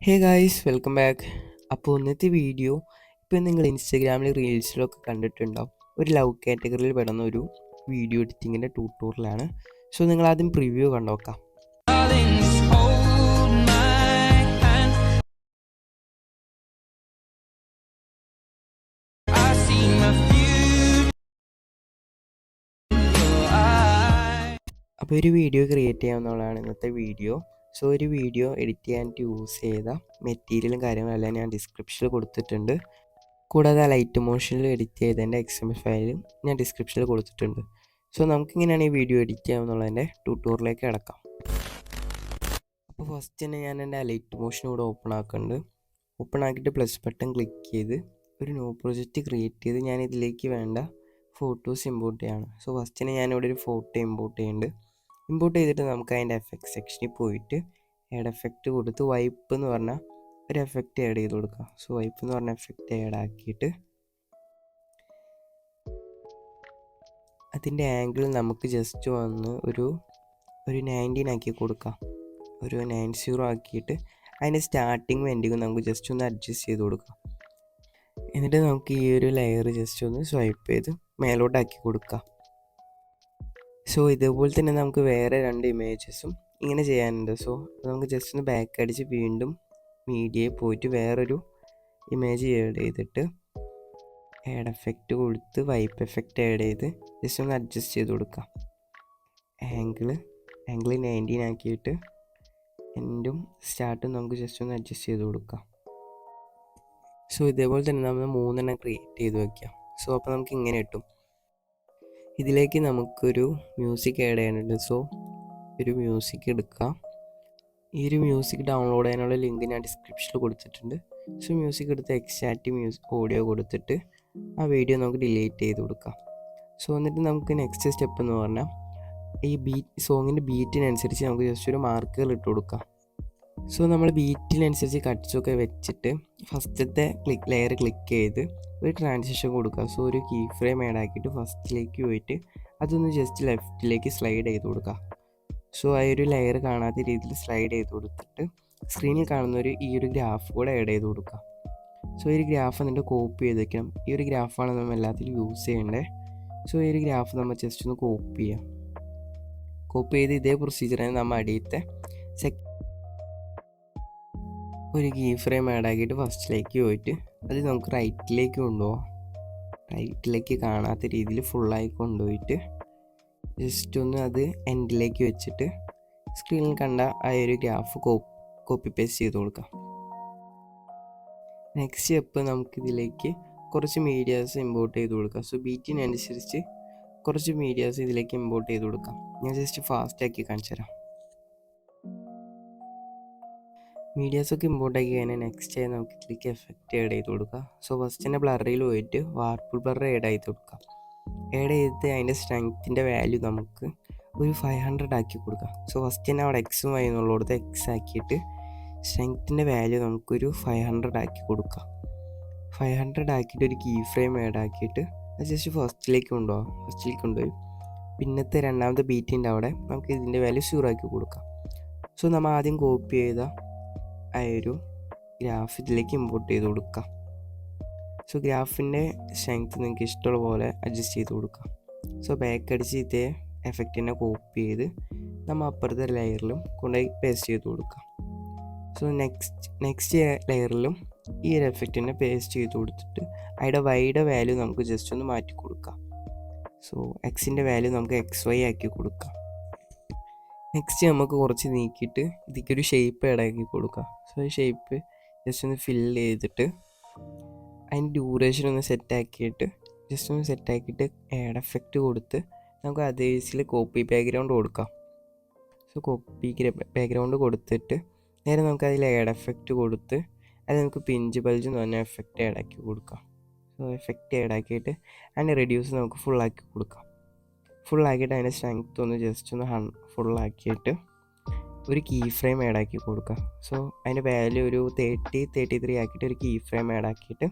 Hey guys welcome back. അപ്പോൾ ഇന്നത്തെ video ഇപ്പോൾ നിങ്ങൾ ഇൻസ്റ്റഗ്രാമിൽ റീൽസിലൊക്കെ കണ്ടിട്ടുണ്ടാവും. ഒരു ലവ് കാറ്റഗറിയിൽ പെടുന്ന ഒരു വീഡിയോ എഡിറ്റിങ്ങിൻ്റെ ട്യൂട്ടോറിയലാണ്. സോ നിങ്ങൾ ആദ്യം പ്രിവ്യൂ കണ്ടോക്കാം. അപ്പോൾ ഒരു വീഡിയോ ക്രിയേറ്റ് ചെയ്യാവുന്നതാണ് ഇന്നത്തെ വീഡിയോ. സോ ഒരു വീഡിയോ എഡിറ്റ് ചെയ്യാനായിട്ട് യൂസ് ചെയ്ത മെറ്റീരിയലും കാര്യങ്ങളെല്ലാം ഞാൻ ഡിസ്ക്രിപ്ഷനിൽ കൊടുത്തിട്ടുണ്ട്. കൂടാതെ ആ ലൈറ്റ് മോഷനിൽ എഡിറ്റ് ചെയ്തതിൻ്റെ XML ഫയലും ഞാൻ ഡിസ്ക്രിപ്ഷനിൽ കൊടുത്തിട്ടുണ്ട്. സോ നമുക്കിങ്ങനെയാണ് ഈ വീഡിയോ എഡിറ്റ് ചെയ്യാമെന്നുള്ളതിൻ്റെ ട്യൂട്ടോറിയലിലേക്ക് കിടക്കാം. അപ്പോൾ ഫസ്റ്റ് തന്നെ ഞാൻ എൻ്റെ ലൈറ്റ് മോഷൻ ഇവിടെ ഓപ്പൺ ആക്കുന്നുണ്ട്. ഓപ്പൺ ആക്കിയിട്ട് പ്ലസ് ബട്ടൺ ക്ലിക്ക് ചെയ്ത് ഒരു ന്യൂ പ്രൊജക്റ്റ് ക്രിയേറ്റ് ചെയ്ത് ഞാൻ ഇതിലേക്ക് വേണ്ട ഫോട്ടോസ് ഇമ്പോർട്ട് ചെയ്യണം. സോ ഫസ്റ്റ് തന്നെ ഞാനിവിടെ ഒരു ഫോട്ടോ ഇമ്പോർട്ട് ചെയ്യുന്നുണ്ട്. ഇമ്പോർട്ട് ചെയ്തിട്ട് നമുക്ക് അതിൻ്റെ എഫക്റ്റ് സെക്ഷനിൽ പോയിട്ട് ആഡ് എഫക്റ്റ് കൊടുത്ത് വൈപ്പ് എന്ന് പറഞ്ഞാൽ ഒരു എഫക്റ്റ് ആഡ് ചെയ്ത് കൊടുക്കുക. സോ വൈപ്പ് എന്ന് പറഞ്ഞ എഫക്റ്റ് ആഡ് ആക്കിയിട്ട് അതിൻ്റെ ആംഗിൾ നമുക്ക് ജസ്റ്റ് വന്ന് ഒരു 19 ആക്കി കൊടുക്കാം. ഒരു 90 ആക്കിയിട്ട് അതിൻ്റെ സ്റ്റാർട്ടിങ്ങും എൻഡിങ്ങും നമുക്ക് ജസ്റ്റ് ഒന്ന് അഡ്ജസ്റ്റ് ചെയ്ത് കൊടുക്കാം. എന്നിട്ട് നമുക്ക് ഈ ഒരു ലെയർ ജസ്റ്റ് ഒന്ന് സ്വൈപ്പ് ചെയ്ത് മേലോട്ടാക്കി കൊടുക്കാം. സോ ഇതേപോലെ തന്നെ നമുക്ക് വേറെ 2 ഇമേജസും ഇങ്ങനെ ചെയ്യാനുണ്ട്. സോ നമുക്ക് ജസ്റ്റ് ഒന്ന് ബാക്ക് അടിച്ച് വീണ്ടും മീഡിയയിൽ പോയിട്ട് വേറൊരു ഇമേജ് ആഡ് ചെയ്തിട്ട് ആഡ് എഫക്റ്റ് കൊടുത്ത് വൈപ്പ് എഫക്റ്റ് ആഡ് ചെയ്ത് ജസ്റ്റ് ഒന്ന് അഡ്ജസ്റ്റ് ചെയ്ത് കൊടുക്കാം. ആംഗിൾ 19 ആക്കിയിട്ട് എൻഡും സ്റ്റാർട്ടും നമുക്ക് ജസ്റ്റ് ഒന്ന് അഡ്ജസ്റ്റ് ചെയ്ത് കൊടുക്കാം. സോ ഇതേപോലെ തന്നെ നമ്മൾ 3 ക്രിയേറ്റ് ചെയ്ത് വയ്ക്കാം. സോ അപ്പോൾ നമുക്ക് ഇങ്ങനെ കിട്ടും. ഇതിലേക്ക് നമുക്കൊരു മ്യൂസിക് ആഡ് ചെയ്യാനുണ്ട്. സോ ഒരു മ്യൂസിക് എടുക്കാം. ഈ ഒരു മ്യൂസിക് ഡൗൺലോഡ് ചെയ്യാനുള്ള ലിങ്ക് ഞാൻ ഡിസ്ക്രിപ്ഷനിൽ കൊടുത്തിട്ടുണ്ട്. സോ മ്യൂസിക് എടുത്ത് എക്സ്ട്രാക്റ്റ് ഓഡിയോ കൊടുത്തിട്ട് ആ വീഡിയോ നമുക്ക് ഡിലീറ്റ് ചെയ്ത് കൊടുക്കാം. സോ എന്നിട്ട് നമുക്ക് നെക്സ്റ്റ് സ്റ്റെപ്പ് എന്ന് പറഞ്ഞാൽ ഈ സോങ്ങിൻ്റെ ബീറ്റിനനുസരിച്ച് നമുക്ക് ജസ്റ്റ് ഒരു മാർക്കുകൾ ഇട്ട് കൊടുക്കാം. സോ നമ്മൾ ബീറ്റിനനുസരിച്ച് കട്ട്സൊക്കെ വെച്ചിട്ട് ഫസ്റ്റത്തെ ലെയർ ക്ലിക്ക് ചെയ്ത് ഒരു ട്രാൻസിഷൻ കൊടുക്കുക. സോ ഒരു കീ ഫ്രെയിം ആഡ് ആക്കിയിട്ട് ഫസ്റ്റിലേക്ക് പോയിട്ട് അതൊന്ന് ജസ്റ്റ് ലെഫ്റ്റിലേക്ക് സ്ലൈഡ് ചെയ്ത് കൊടുക്കുക. സോ ആ ഒരു ലെയർ കാണാത്ത രീതിയിൽ സ്ലൈഡ് ചെയ്ത് കൊടുത്തിട്ട് സ്ക്രീനിൽ കാണുന്ന ഈ ഒരു ഗ്രാഫ് കൂടെ ആഡ് ചെയ്ത് കൊടുക്കുക. സോ ഈ ഒരു ഗ്രാഫ് എന്നിട്ട് കോപ്പി ചെയ്ത് വയ്ക്കണം. ഈ ഒരു ഗ്രാഫാണ് നമ്മൾ എല്ലാത്തിലും യൂസ് ചെയ്യേണ്ടത്. സോ ഈ ഒരു ഗ്രാഫ് നമ്മൾ ജസ്റ്റ് ഒന്ന് കോപ്പി ചെയ്യാം. കോപ്പി ചെയ്ത് ഇതേ പ്രൊസീജിയറാണ് നമ്മൾ അടിയത്തെ ഒരു കീ ഫ്രെയിം ആഡ് ആക്കിയിട്ട് ഫസ്റ്റിലേക്ക് പോയിട്ട് അത് നമുക്ക് റൈറ്റിലേക്ക് കൊണ്ടുപോകാം. റൈറ്റിലേക്ക് കാണാത്ത രീതിയിൽ ഫുള്ളായി കൊണ്ടുപോയിട്ട് ജസ്റ്റ് ഒന്ന് അത് എൻഡിലേക്ക് വെച്ചിട്ട് സ്ക്രീനിൽ കണ്ട ആ ഒരു ഗ്രാഫ് കോപ്പി പേസ്റ്റ് ചെയ്ത് കൊടുക്കാം. നെക്സ്റ്റ് സ്റ്റെപ്പ് നമുക്കിതിലേക്ക് കുറച്ച് മീഡിയാസ് ഇമ്പോർട്ട് ചെയ്ത് കൊടുക്കാം. സോ ബീറ്റിനനുസരിച്ച് കുറച്ച് മീഡിയാസ് ഇതിലേക്ക് ഇമ്പോർട്ട് ചെയ്ത് കൊടുക്കാം. ഞാൻ ജസ്റ്റ് ഫാസ്റ്റാക്കി കാണിച്ചു തരാം. മീഡിയാസൊക്കെ ഇമ്പോർട്ട് ആക്കി കഴിഞ്ഞാൽ നെക്സ്റ്റ് നമുക്ക് ഇതിലേക്ക് എഫക്റ്റ് ആഡ് ചെയ്ത് കൊടുക്കുക. സോ ഫസ്റ്റ് തന്നെ ബ്ലറിൽ പോയിട്ട് വാർപ്പിൾ ബ്ലർ ആഡ് ചെയ്ത് കൊടുക്കാം. ആഡ് ചെയ്തിട്ട് അതിൻ്റെ സ്ട്രെങ്ത്തിൻ്റെ വാല്യൂ നമുക്ക് ഒരു 500 ആക്കി കൊടുക്കാം. സോ ഫസ്റ്റ് തന്നെ അവിടെ എക്സും വൈ എന്നുള്ളത് എക്സ് ആക്കിയിട്ട് സ്ട്രെങ്ത്തിൻ്റെ വാല്യൂ നമുക്കൊരു 500 ആക്കി കൊടുക്കാം. 500 ആക്കിയിട്ട് ഒരു കീ ഫ്രെയിം ആഡ് ആക്കിയിട്ട് അത് ജസ്റ്റ് ഫസ്റ്റിലേക്ക് കൊണ്ടുപോയി പിന്നത്തെ രണ്ടാമത്തെ ബീറ്റിൻ്റെ അവിടെ നമുക്ക് ഇതിൻ്റെ വാല്യൂ 0 ആക്കി കൊടുക്കാം. സോ നമ്മൾ ആദ്യം കോപ്പി ചെയ്ത ആ ഒരു ഗ്രാഫ് ഇതിലേക്ക് ഇമ്പോർട്ട് ചെയ്ത് കൊടുക്കാം. സോ ഗ്രാഫിൻ്റെ സ്ട്രെങ്ത്ത് നിങ്ങൾക്ക് ഇഷ്ടമുള്ള പോലെ അഡ്ജസ്റ്റ് ചെയ്ത് കൊടുക്കാം. സോ ബാക്ക് അടിച്ച് ഇതേ എഫക്റ്റിനെ കോപ്പി ചെയ്ത് നമ്മൾ അപ്പുറത്തെ ലെയറിലും കൊണ്ടുപോയി പേസ്റ്റ് ചെയ്ത് കൊടുക്കാം. സോ നെക്സ്റ്റ് ലെയറിലും ഈ ഒരു എഫക്റ്റിനെ പേസ്റ്റ് ചെയ്ത് കൊടുത്തിട്ട് അതിൻ്റെ വൈയുടെ വാല്യൂ നമുക്ക് ജസ്റ്റ് ഒന്ന് മാറ്റി കൊടുക്കാം. സോ എക്സിൻ്റെ വാല്യൂ നമുക്ക് XY ആക്കി കൊടുക്കാം. നെക്സ്റ്റ് നമുക്ക് കുറച്ച് നീക്കിയിട്ട് ഇതിക്കൊരു ഷേപ്പ് ആഡ് ആക്കി കൊടുക്കാം. സോ ഈ ഷേപ്പ് ജസ്റ്റ് ഒന്ന് ഫില്ല് ചെയ്തിട്ട് അതിൻ്റെ ഡ്യൂറേഷൻ ഒന്ന് സെറ്റാക്കിയിട്ട് ആഡ് എഫക്റ്റ് കൊടുത്ത് നമുക്ക് അതേ ബേസിൽ കോപ്പി ബാക്ക്ഗ്രൗണ്ട് കൊടുക്കാം. സോ കോപ്പി ബാക്ക്ഗ്രൗണ്ട് കൊടുത്തിട്ട് നേരെ നമുക്ക് അതിൽ ആഡ് എഫക്റ്റ് കൊടുത്ത് അത് നമുക്ക് പിഞ്ച് ബൾജ് എന്ന് പറഞ്ഞ എഫക്റ്റ് ആഡ് ആക്കി കൊടുക്കാം. സോ എഫക്റ്റ് ആഡ് ആക്കിയിട്ട് അതിൻ്റെ റെഡ്യൂസ് നമുക്ക് ഫുള്ളാക്കി കൊടുക്കാം. ഫുള്ളാക്കിയിട്ട് അതിൻ്റെ സ്ട്രെങ്ത്ത് ഒന്ന് ജസ്റ്റ് ഒന്ന് ഫുള്ളാക്കിയിട്ട് ഒരു കീ ഫ്രെയിം ആഡ് ആക്കി കൊടുക്കുക. സോ അതിൻ്റെ വാല്യൂ ഒരു 33 ആക്കിയിട്ട് ഒരു കീ ഫ്രെയിം ആഡ് ആക്കിയിട്ട്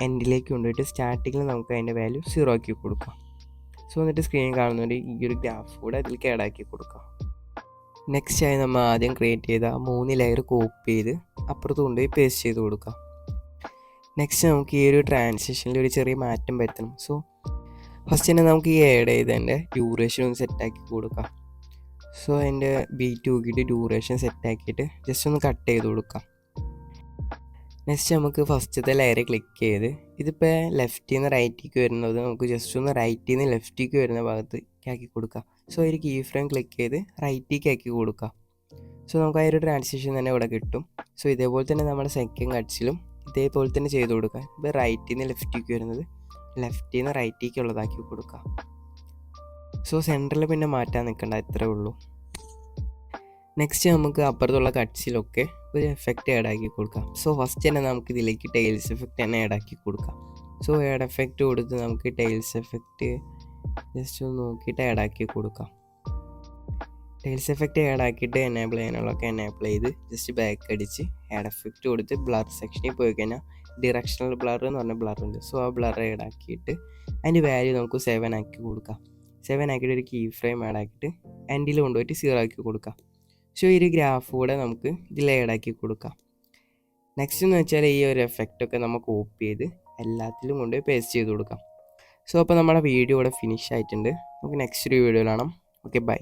എൻഡിലേക്ക് കൊണ്ടുപോയിട്ട് സ്റ്റാർട്ടിങ്ങിൽ നമുക്ക് അതിൻ്റെ വാല്യൂ 0 ആക്കി കൊടുക്കാം. സോ എന്നിട്ട് സ്ക്രീനിൽ കാണുന്നൊരു ഈ ഒരു ഗ്രാഫ് കൂടെ അതിലേക്ക് ആഡ് ആക്കി കൊടുക്കാം. നെക്സ്റ്റ് ആയി നമ്മൾ ആദ്യം ക്രിയേറ്റ് ചെയ്ത 3 ലെയർ കോപ്പി ചെയ്ത് അപ്പുറത്ത് കൊണ്ടുപോയി പേസ്റ്റ് ചെയ്ത് കൊടുക്കാം. നെക്സ്റ്റ് നമുക്ക് ഈ ഒരു ട്രാൻസിഷനിൽ ഒരു ചെറിയ മാറ്റം വരുത്തണം. സോ ഫസ്റ്റ് തന്നെ നമുക്ക് ഈ ആഡ് ചെയ്തതിൻ്റെ ഡ്യൂറേഷൻ ഒന്ന് സെറ്റാക്കി കൊടുക്കാം. സോ അതിൻ്റെ ബീറ്റ് നോക്കിയിട്ട് ഡ്യൂറേഷൻ സെറ്റാക്കിയിട്ട് ജസ്റ്റ് ഒന്ന് കട്ട് ചെയ്ത് കൊടുക്കാം. നെക്സ്റ്റ് നമുക്ക് ഫസ്റ്റത്തെ ലെയർ ക്ലിക്ക് ചെയ്ത് ഇതിപ്പോൾ ലെഫ്റ്റിൽ നിന്ന് റൈറ്റിലേക്ക് വരുന്നത് നമുക്ക് ജസ്റ്റ് ഒന്ന് റൈറ്റിൽ നിന്ന് ലെഫ്റ്റിലേക്ക് വരുന്ന ഭാഗത്ത് ആക്കി കൊടുക്കാം. സോ ഒരു കീ ഫ്രെയിം ക്ലിക്ക് ചെയ്ത് റൈറ്റിലേക്ക് ആക്കി കൊടുക്കാം. സോ നമുക്ക് ആ ഒരു ട്രാൻസിഷൻ തന്നെ ഇവിടെ കിട്ടും. സോ ഇതേപോലെ തന്നെ നമ്മുടെ സെക്കൻഡ് കട്ട്സിലും ഇതേപോലെ തന്നെ ചെയ്ത് കൊടുക്കാം. ഇപ്പോൾ റൈറ്റിൽ നിന്ന് ലെഫ്റ്റിലേക്ക് വരുന്നത് ലെഫ്റ്റിൽ നിന്ന് റൈറ്റിലേക്ക് ഉള്ളതാക്കി കൊടുക്കാം. സോ സെൻറ്ററിൽ പിന്നെ മാറ്റാൻ നിൽക്കണ്ട, ഇത്രേ ഉള്ളൂ. നെക്സ്റ്റ് നമുക്ക് അപ്പുറത്തുള്ള കട്ട്സിലൊക്കെ ഒരു എഫക്റ്റ് ആഡ് ആക്കി കൊടുക്കാം. സോ ഫസ്റ്റ് തന്നെ നമുക്ക് ഇതിലേക്ക് ടൈൽസ് എഫക്റ്റ് തന്നെ ആഡ് ആക്കി കൊടുക്കാം. സോ ആഡ് എഫക്റ്റ് കൊടുത്ത് നമുക്ക് ടൈൽസ് എഫക്റ്റ് ജസ്റ്റ് ഒന്ന് നോക്കിയിട്ട് ആഡ് ആക്കി കൊടുക്കാം. ടൈൽസ് എഫക്റ്റ് ആഡ് ആക്കിയിട്ട് എനേബിൾ ചെയ്യാനുള്ളതൊക്കെ എനേബിൾ ചെയ്ത് ജസ്റ്റ് ബാക്ക് അടിച്ച് ആഡ് എഫക്റ്റ് കൊടുത്ത് ബ്ലർ സെക്ഷനിൽ പോയി കഴിഞ്ഞാൽ ഡിറക്ഷണൽ ബ്ലർ എന്ന് പറഞ്ഞ ബ്ലർ ഉണ്ട്. സോ ആ ബ്ലർ ആഡ് ആക്കിയിട്ട് അതിൻ്റെ വാല്യൂ നമുക്ക് 7 ആക്കി കൊടുക്കാം. 7 ആക്കിയിട്ട് ഒരു കീ ഫ്രെയിം ആഡ് ആക്കിയിട്ട് എൻഡിൽ കൊണ്ടുപോയിട്ട് 0 ആക്കി കൊടുക്കാം. സോ ഈ ഒരു ഗ്രാഫ് കൂടെ നമുക്ക് ഇതിൽ ആഡ് ആക്കി കൊടുക്കാം. നെക്സ്റ്റ് എന്ന് വെച്ചാൽ ഈ ഒരു എഫക്റ്റൊക്കെ നമ്മൾ കോപ്പി ചെയ്ത് എല്ലാത്തിലും കൊണ്ടുപോയി പേസ്റ്റ് ചെയ്ത് കൊടുക്കാം. സോ അപ്പോൾ നമ്മുടെ വീഡിയോ ഇവിടെ ഫിനിഷ് ആയിട്ടുണ്ട്. നമുക്ക് നെക്സ്റ്റ് ഒരു വീഡിയോ കാണാം. Okay, by.